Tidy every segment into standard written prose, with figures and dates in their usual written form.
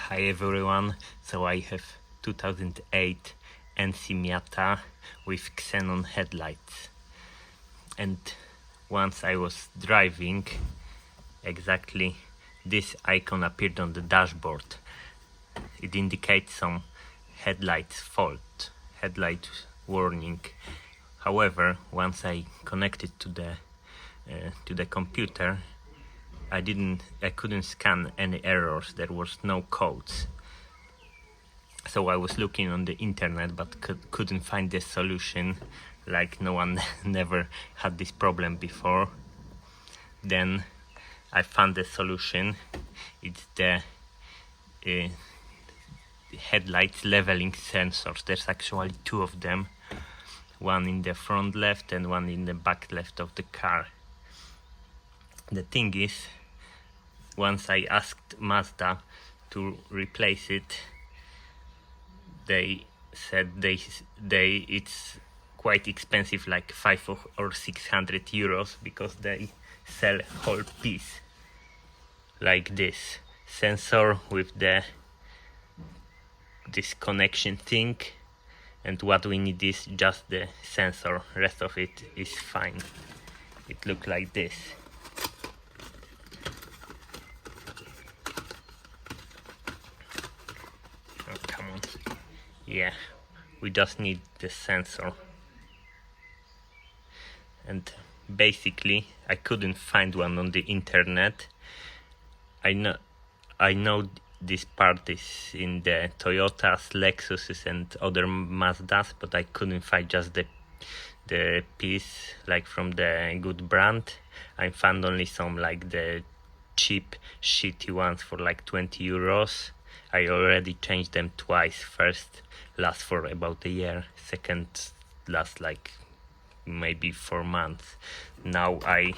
Hi everyone, so I have 2008 NC Miata with Xenon headlights, and once I was driving, exactly this icon appeared on the dashboard. It indicates some headlight fault, headlight warning. However, once I connected to the computer, I couldn't scan any errors. There was no codes. So I was looking on the internet but couldn't find the solution, like no one never had this problem before. Then I found the solution. It's the headlights leveling sensors. There's actually two of them, one in the front left and one in the back left of the car. The thing is, once I asked Mazda to replace it, they said it's quite expensive, like 500 or 600 euros, because they sell whole piece like this sensor with this connection thing, and what we need is just the sensor. Rest of it is fine. It looks like this. Oh, come on. Yeah, we just need the sensor. And basically I couldn't find one on the internet. I know this part is in the Toyotas, Lexuses and other Mazdas, but I couldn't find just the piece like from the good brand. I found only some like the cheap shitty ones for like 20 euros. I already changed them twice. First last for about a year, second last like maybe 4 months. Now I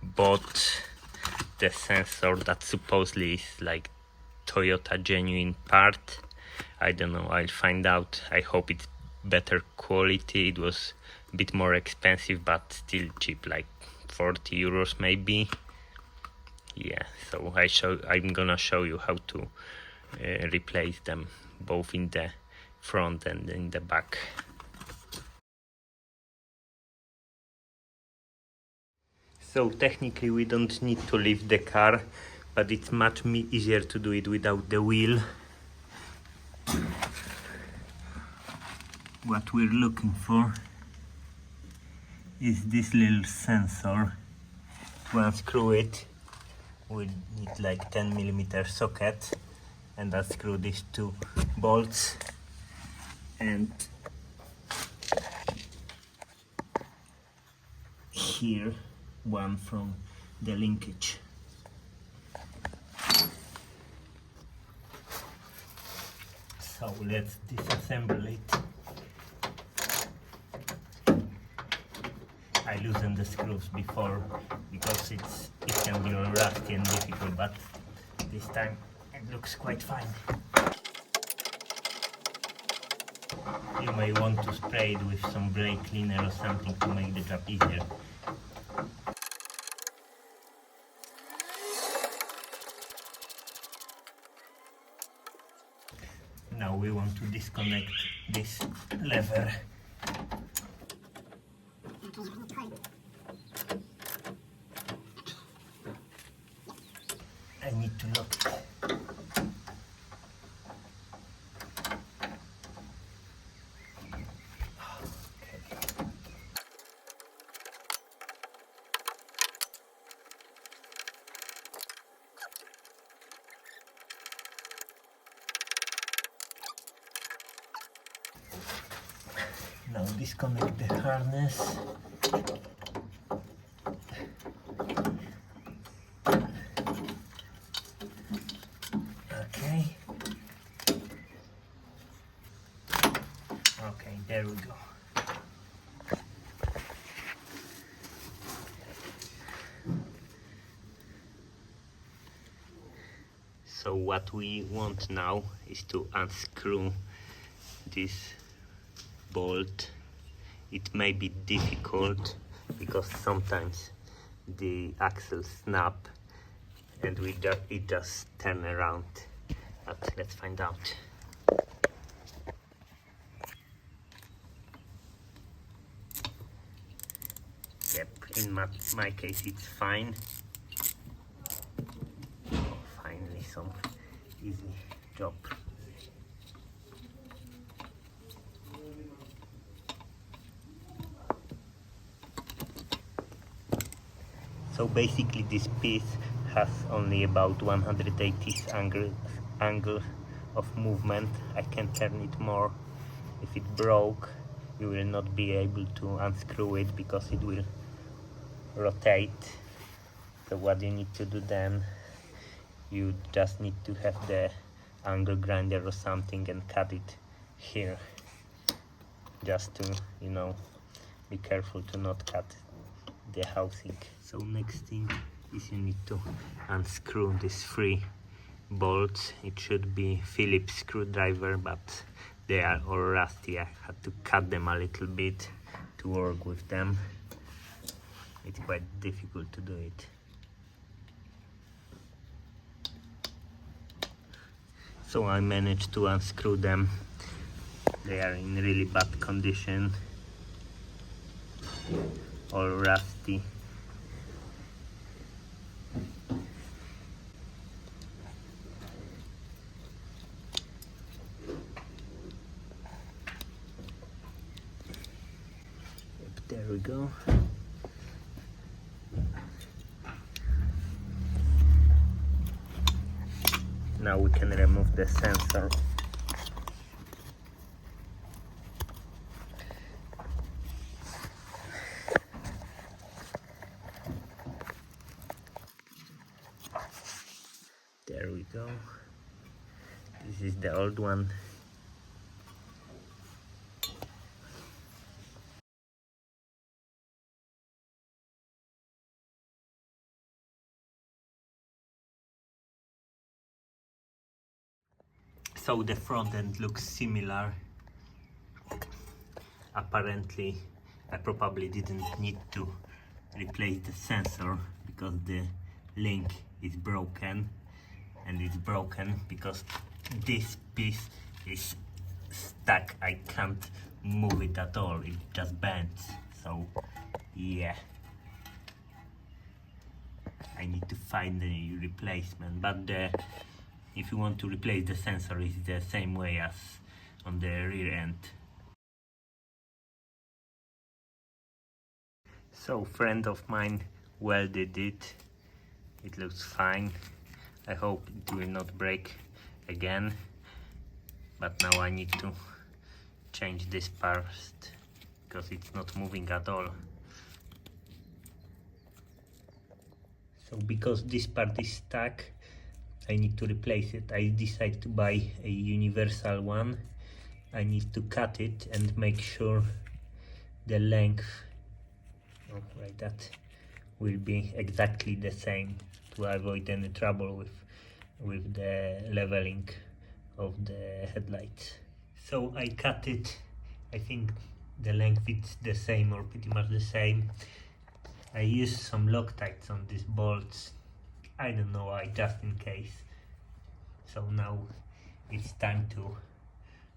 bought the sensor that supposedly is like Toyota genuine part. I don't know, I'll find out. I hope it's better quality. It was a bit more expensive but still cheap, like 40 euros maybe. Yeah, so I'm gonna show you how to replace them, both in the front and in the back. So technically we don't need to lift the car, but it's much easier to do it without the wheel. What we're looking for is this little sensor. To unscrew it, we need like 10mm socket, and unscrew these two bolts, and here one from the linkage. So let's disassemble it. I loosened the screws before because it can be rusty and difficult, but this time it looks quite fine. You may want to spray it with some brake cleaner or something to make the job easier. Now we want to disconnect this lever. I need to lock it. Now disconnect the harness. Okay. Okay, there we go. So what we want now is to unscrew this bolt. It may be difficult because sometimes the axle snap and it just turn around. but let's find out. Yep, in my case it's fine. Oh, finally some easy job. So basically this piece has only about 180 angle of movement. I can turn it more. If it broke, you will not be able to unscrew it because it will rotate. So what you need to do then, you just need to have the angle grinder or something and cut it here, just to, you know, be careful to not cut the housing. So next thing is you need to unscrew these 3 bolts. It should be Phillips screwdriver, but they are all rusty. I had to cut them a little bit to work with them. It's quite difficult to do it. So I managed to unscrew them. They are in really bad condition, all rusty. Yep, there we go. Now we can remove the sensor. There we go. This is the old one. So the front end looks similar. Apparently I probably didn't need to replace the sensor because the link is broken, and it's broken because this piece is stuck. I can't move it at all, it just bends. So yeah, I need to find a replacement, but if you want to replace the sensor, it's the same way as on the rear end. So friend of mine welded it. It looks fine. I hope it will not break again. But now I need to change this part because it's not moving at all. So because this part is stuck, I need to replace it. I decided to buy a universal one. I need to cut it and make sure the length, like that, will be exactly the same to avoid any trouble with the leveling of the headlights. So I cut it. I think the length is the same or pretty much the same. I used some Loctites on these bolts. I don't know why, just in case. So now it's time to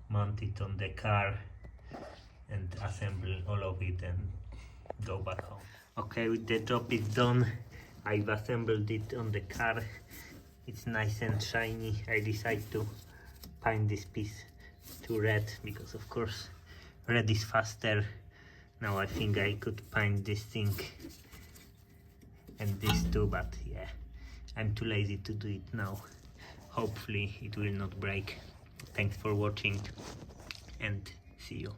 mount it on the car and assemble all of it and go back home. Okay, the job is done. I've assembled it on the car. It's nice and shiny. I decided to paint this piece to red because of course red is faster. Now I think I could paint this thing and this too, but yeah, I'm too lazy to do it now. Hopefully it will not break. Thanks for watching and see you.